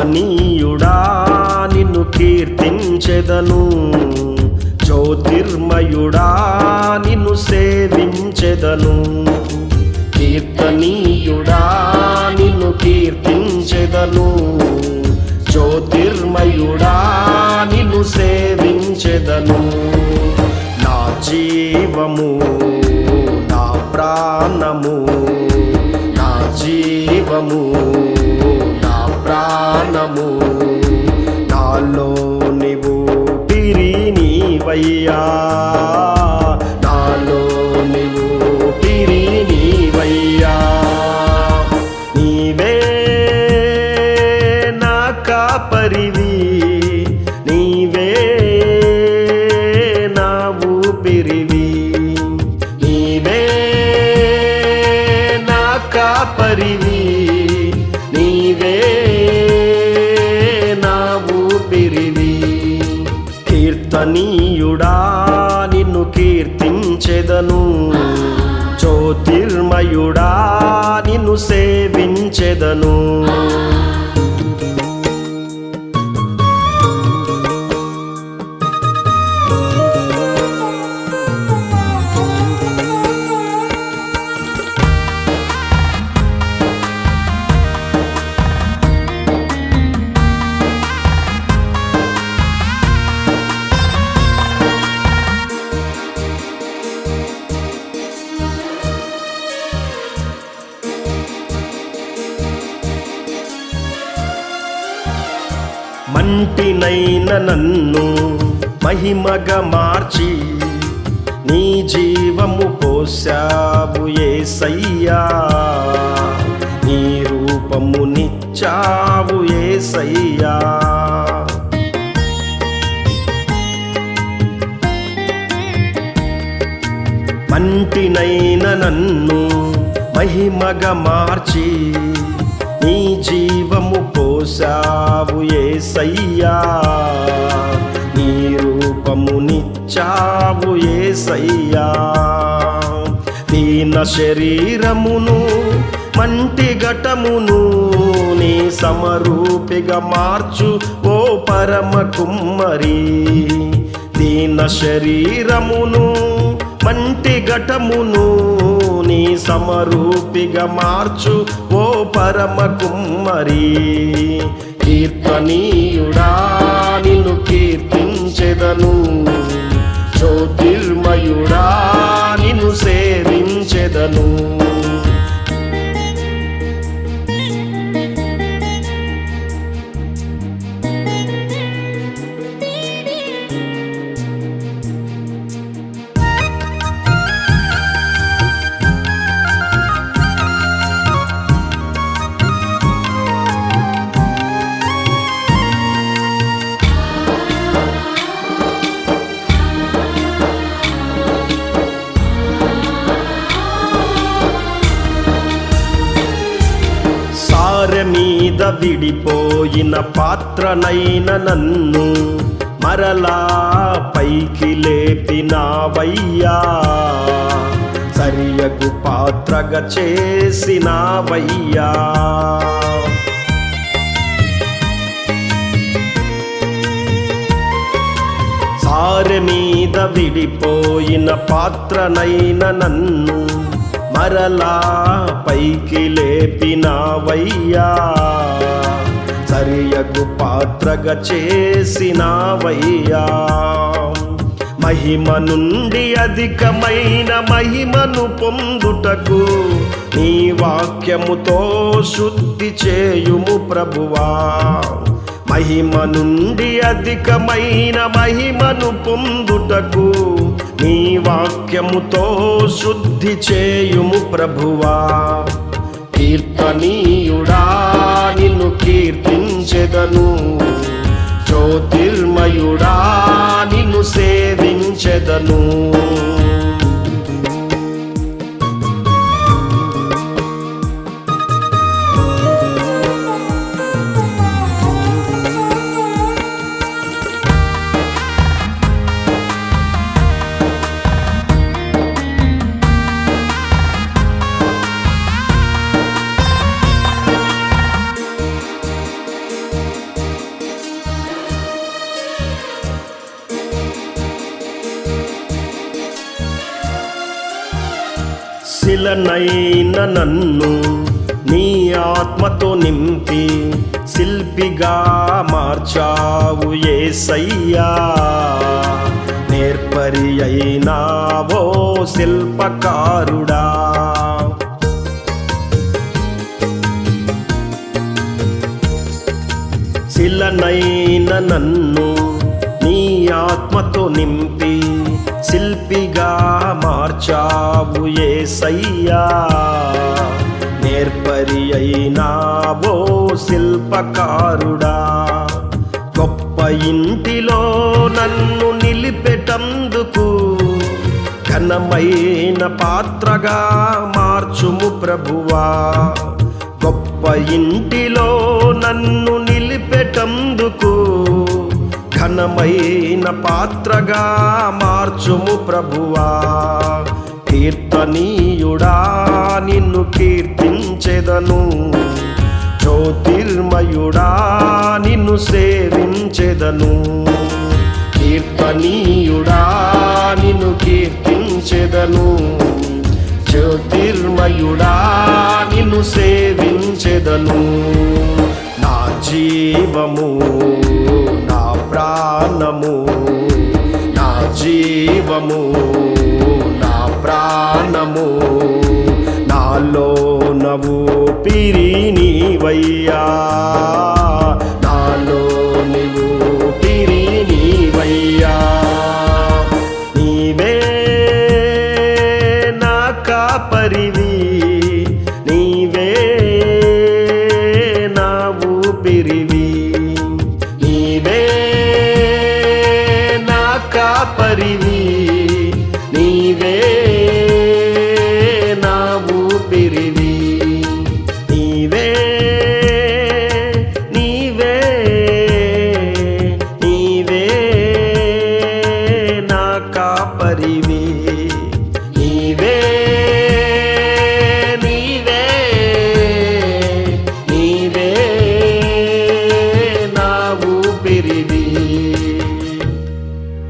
కీర్తనీయుడా నిన్ను కీర్తించెదను, జ్యోతిర్మయుడా నిన్ను సేవించెదను. కీర్తనీయుడా నిన్ను కీర్తించెదను, జ్యోతిర్మయుడా నిన్ను సేవించెదను. నా జీవము నా ప్రాణము, నా జీవము నా ప్రాణము, నాలో నీవు ఊపిరి నీవయ్యా, నాలో నీవు ఊపిరి నీవయ్యా. నీవే నా కాపరివి, నీవే నా ఊపిరివి, నీవే నా కాపరివి, నీవే నా ఊపిరివి. కీర్తనీయుడా నిన్ను కీర్తించెదను, జ్యోతిర్మయుడా నిన్ను సేవించెదను. మంటినైన నన్ను మహిమగా మార్చి నీ జీవము పోశావు యేసయ్యా, నీ రూపము నిచ్చావు యేసయ్యా. మంటినైన నన్ను మహిమగా మార్చి నీ జీవము పోశావు యేసయ్యా, నీ రూపము నిచ్చావు యేసయ్యా. దీన శరీరమును మంటి ఘటమును నీ సమరూపిగా మార్చు ఓ పరమ కుమ్మరి. దీన శరీరమును మంటి ఘటమును నీ సమరూపిగా మార్చు ఓ పరమ కుమ్మరి. కీర్తనీయుడా నిన్ను కీర్తించెదను, జ్యోతిర్మయుడా నిన్ను సేవించెదను. మీద విడిపోయిన పాత్రనైన నన్ను మరలా పైకి లేపినావయ్యా, సరియగు పాత్రగా చేసినావయ్యా. సారె మీద విడిపోయిన పాత్రనైన నన్ను మరలా పైకి లేపినావయ్యా, సరియగు పాత్రగా చేసినావయ్యా. మహిమ నుండి అధికమైన మహిమను పొందుటకు నీ వాక్యముతో శుద్ధి చేయుము ప్రభువా. మహిమ నుండి అధికమైన మహిమను పొందుటకు నీ వాక్యముతో శుద్ధి చేయుము ప్రభువా. కీర్తనీయుడా నిన్ను కీర్తించెదను, జ్యోతిర్మయుడా నిన్ను సేవించెదను. శిలనైన నన్ను నీ ఆత్మతో నింపి శిల్పిగా మార్చావు యేసయ్యా. నేర్పరి అయినావో శిల్పకారుడా. శిలనైన నన్ను నీ ఆత్మతో నింపి శిల్పిగా మార్చావు యేసయ్యా. నేర్పరి అయినావో శిల్పకారుడా. గొప్ప ఇంటిలో నన్ను నిలిపెటందుకు ఘనమైన పాత్రగా మార్చుము ప్రభువా. గొప్ప ఇంటిలో నన్ను నిలిపెటందుకు ఘనమైన పాత్రగా మార్చుము ప్రభువా. కీర్తనీయుడా నిన్ను కీర్తించెదను, జ్యోతిర్మయుడా నిన్ను సేవించెదను. కీర్తనీయుడా నిన్ను కీర్తించెదను, జ్యోతిర్మయుడా నిన్ను సేవించెదను. నా జీవము నా ప్రాణము, నా జీవము నా ప్రాణము, నాలో నవ్వు పిరి నీవయ్యా. నాలో నీవు పిరి నీవయ్యా. నీవే నా కాపరివి, నీవే నా ఊపిరివి. నీవే నా కాపరివి, నీవే నా ఊపిరివి. నీవే నీవే నీవే నా కాపరివి. నీవే నీవే నీవే నా ఊపిరివి.